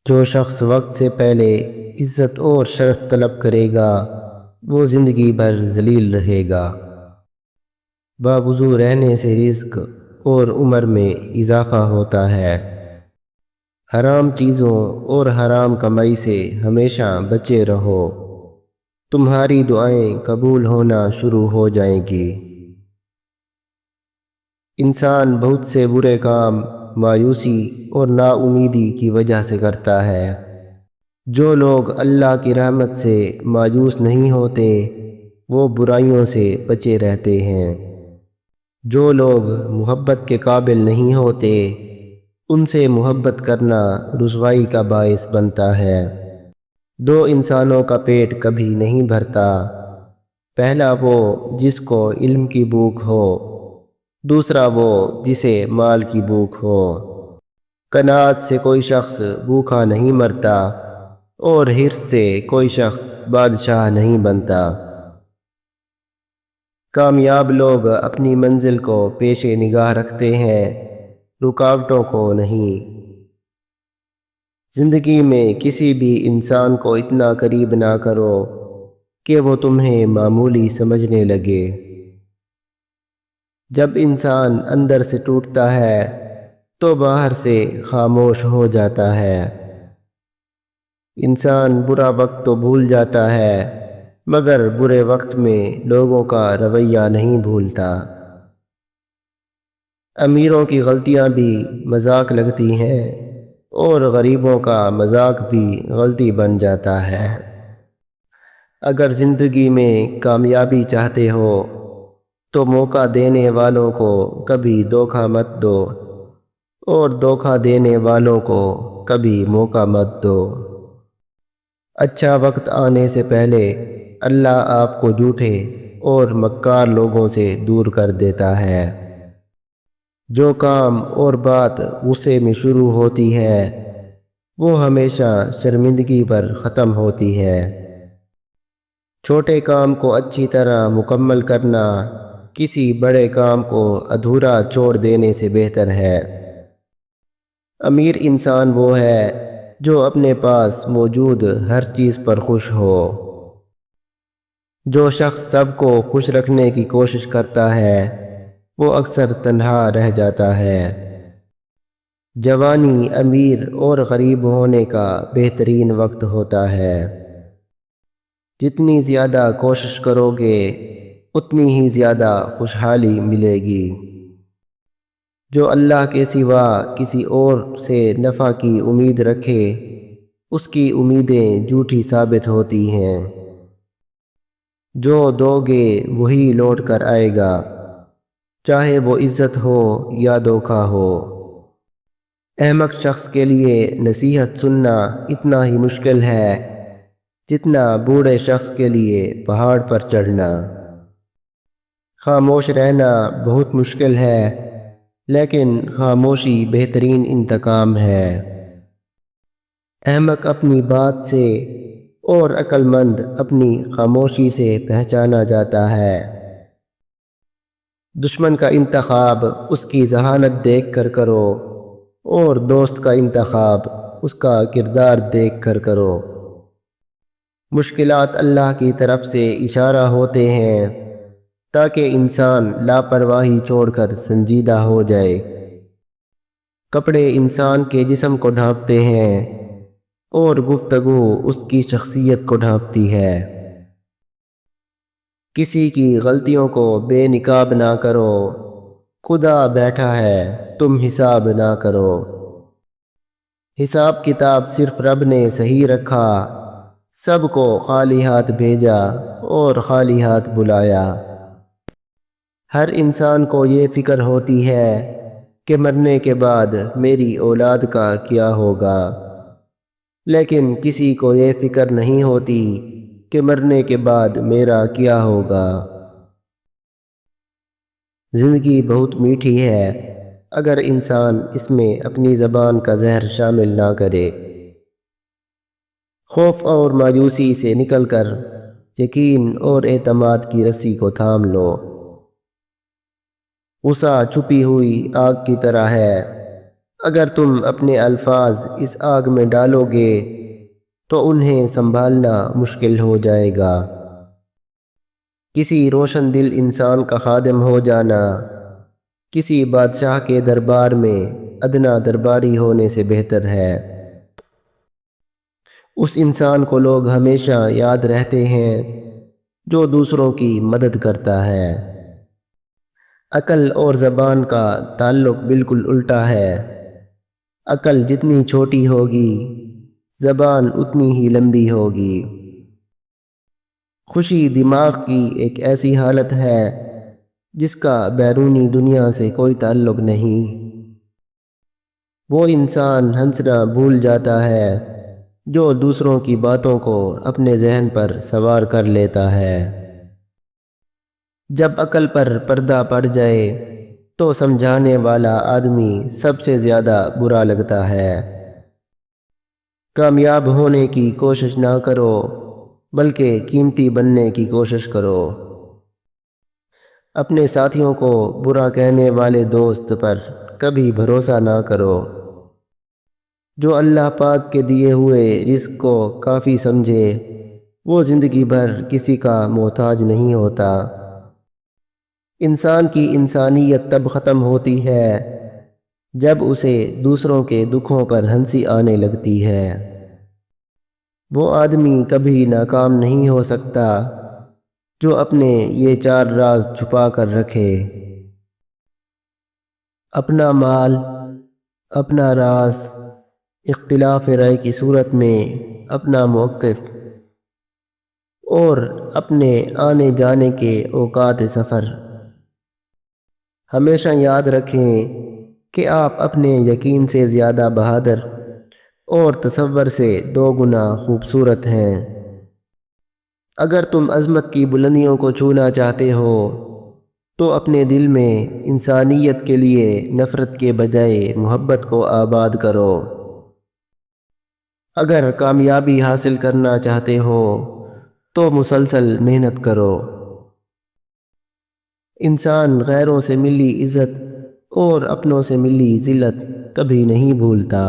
جو شخص وقت سے پہلے عزت اور شرف طلب کرے گا وہ زندگی بھر ذلیل رہے گا۔ باوضو رہنے سے رزق اور عمر میں اضافہ ہوتا ہے۔ حرام چیزوں اور حرام کمائی سے ہمیشہ بچے رہو، تمہاری دعائیں قبول ہونا شروع ہو جائیں گی۔ انسان بہت سے برے کام مایوسی اور نا امیدی کی وجہ سے کرتا ہے۔ جو لوگ اللہ کی رحمت سے مایوس نہیں ہوتے وہ برائیوں سے بچے رہتے ہیں۔ جو لوگ محبت کے قابل نہیں ہوتے ان سے محبت کرنا رسوائی کا باعث بنتا ہے۔ دو انسانوں کا پیٹ کبھی نہیں بھرتا، پہلا وہ جس کو علم کی بھوک ہو، دوسرا وہ جسے مال کی بھوک ہو۔ قناعت سے کوئی شخص بھوکا نہیں مرتا اور حرص سے کوئی شخص بادشاہ نہیں بنتا۔ کامیاب لوگ اپنی منزل کو پیش نگاہ رکھتے ہیں، رکاوٹوں کو نہیں۔ زندگی میں کسی بھی انسان کو اتنا قریب نہ کرو کہ وہ تمہیں معمولی سمجھنے لگے۔ جب انسان اندر سے ٹوٹتا ہے تو باہر سے خاموش ہو جاتا ہے۔ انسان برا وقت تو بھول جاتا ہے مگر برے وقت میں لوگوں کا رویہ نہیں بھولتا۔ امیروں کی غلطیاں بھی مذاق لگتی ہیں اور غریبوں کا مذاق بھی غلطی بن جاتا ہے۔ اگر زندگی میں کامیابی چاہتے ہو تو موقع دینے والوں کو کبھی دھوکہ مت دو اور دھوکہ دینے والوں کو کبھی موقع مت دو۔ اچھا وقت آنے سے پہلے اللہ آپ کو جھوٹے اور مکار لوگوں سے دور کر دیتا ہے۔ جو کام اور بات غصے میں شروع ہوتی ہے وہ ہمیشہ شرمندگی پر ختم ہوتی ہے۔ چھوٹے کام کو اچھی طرح مکمل کرنا کسی بڑے کام کو ادھورا چھوڑ دینے سے بہتر ہے۔ امیر انسان وہ ہے جو اپنے پاس موجود ہر چیز پر خوش ہو۔ جو شخص سب کو خوش رکھنے کی کوشش کرتا ہے وہ اکثر تنہا رہ جاتا ہے۔ جوانی امیر اور غریب ہونے کا بہترین وقت ہوتا ہے۔ جتنی زیادہ کوشش کرو گے اتنی ہی زیادہ خوشحالی ملے گی۔ جو اللہ کے سوا کسی اور سے نفع کی امید رکھے اس کی امیدیں جھوٹی ثابت ہوتی ہیں۔ جو دو گے وہی لوٹ کر آئے گا، چاہے وہ عزت ہو یا دھوکہ ہو۔ احمق شخص کے لیے نصیحت سننا اتنا ہی مشکل ہے جتنا بوڑھے شخص کے لیے پہاڑ پر چڑھنا۔ خاموش رہنا بہت مشکل ہے لیکن خاموشی بہترین انتقام ہے۔ احمق اپنی بات سے اور عقل مند اپنی خاموشی سے پہچانا جاتا ہے۔ دشمن کا انتخاب اس کی ذہانت دیکھ کر کرو اور دوست کا انتخاب اس کا کردار دیکھ کر کرو۔ مشکلات اللہ کی طرف سے اشارہ ہوتے ہیں تاکہ انسان لاپرواہی چھوڑ کر سنجیدہ ہو جائے۔ کپڑے انسان کے جسم کو ڈھانپتے ہیں اور گفتگو اس کی شخصیت کو ڈھانپتی ہے۔ کسی کی غلطیوں کو بے نقاب نہ کرو، خدا بیٹھا ہے تم حساب نہ کرو۔ حساب کتاب صرف رب نے صحیح رکھا، سب کو خالی ہاتھ بھیجا اور خالی ہاتھ بلایا۔ ہر انسان کو یہ فکر ہوتی ہے کہ مرنے کے بعد میری اولاد کا کیا ہوگا، لیکن کسی کو یہ فکر نہیں ہوتی کہ مرنے کے بعد میرا کیا ہوگا۔ زندگی بہت میٹھی ہے اگر انسان اس میں اپنی زبان کا زہر شامل نہ کرے۔ خوف اور مایوسی سے نکل کر یقین اور اعتماد کی رسی کو تھام لو۔ غصہ چھپی ہوئی آگ کی طرح ہے، اگر تم اپنے الفاظ اس آگ میں ڈالو گے تو انہیں سنبھالنا مشکل ہو جائے گا۔ کسی روشن دل انسان کا خادم ہو جانا کسی بادشاہ کے دربار میں ادنا درباری ہونے سے بہتر ہے۔ اس انسان کو لوگ ہمیشہ یاد رہتے ہیں جو دوسروں کی مدد کرتا ہے۔ عقل اور زبان کا تعلق بالکل الٹا ہے۔ عقل جتنی چھوٹی ہوگی زبان اتنی ہی لمبی ہوگی۔ خوشی دماغ کی ایک ایسی حالت ہے جس کا بیرونی دنیا سے کوئی تعلق نہیں۔ وہ انسان ہنسنا بھول جاتا ہے جو دوسروں کی باتوں کو اپنے ذہن پر سوار کر لیتا ہے۔ جب عقل پر پردہ پڑ جائے تو سمجھانے والا آدمی سب سے زیادہ برا لگتا ہے۔ کامیاب ہونے کی کوشش نہ کرو بلکہ قیمتی بننے کی کوشش کرو۔ اپنے ساتھیوں کو برا کہنے والے دوست پر کبھی بھروسہ نہ کرو۔ جو اللہ پاک کے دیے ہوئے رزق کو کافی سمجھے وہ زندگی بھر کسی کا محتاج نہیں ہوتا۔ انسان کی انسانیت تب ختم ہوتی ہے جب اسے دوسروں کے دکھوں پر ہنسی آنے لگتی ہے۔ وہ آدمی کبھی ناکام نہیں ہو سکتا جو اپنے یہ 4 راز چھپا کر رکھے: اپنا مال، اپنا راز، اختلاف رائے کی صورت میں اپنا موقف، اور اپنے آنے جانے کے اوقات سفر۔ ہمیشہ یاد رکھیں کہ آپ اپنے یقین سے زیادہ بہادر اور تصور سے 2 گنا خوبصورت ہیں۔ اگر تم عظمت کی بلندیوں کو چھونا چاہتے ہو تو اپنے دل میں انسانیت کے لیے نفرت کے بجائے محبت کو آباد کرو۔ اگر کامیابی حاصل کرنا چاہتے ہو تو مسلسل محنت کرو۔ انسان غیروں سے ملی عزت اور اپنوں سے ملی ذلت کبھی نہیں بھولتا۔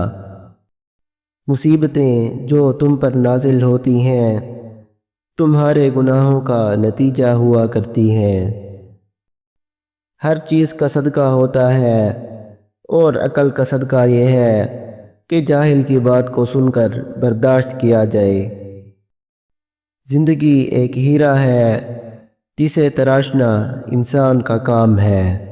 مصیبتیں جو تم پر نازل ہوتی ہیں تمہارے گناہوں کا نتیجہ ہوا کرتی ہیں۔ ہر چیز کا صدقہ ہوتا ہے اور عقل کا صدقہ یہ ہے کہ جاہل کی بات کو سن کر برداشت کیا جائے۔ زندگی ایک ہیرا ہے جسے تراشنا انسان کا کام ہے۔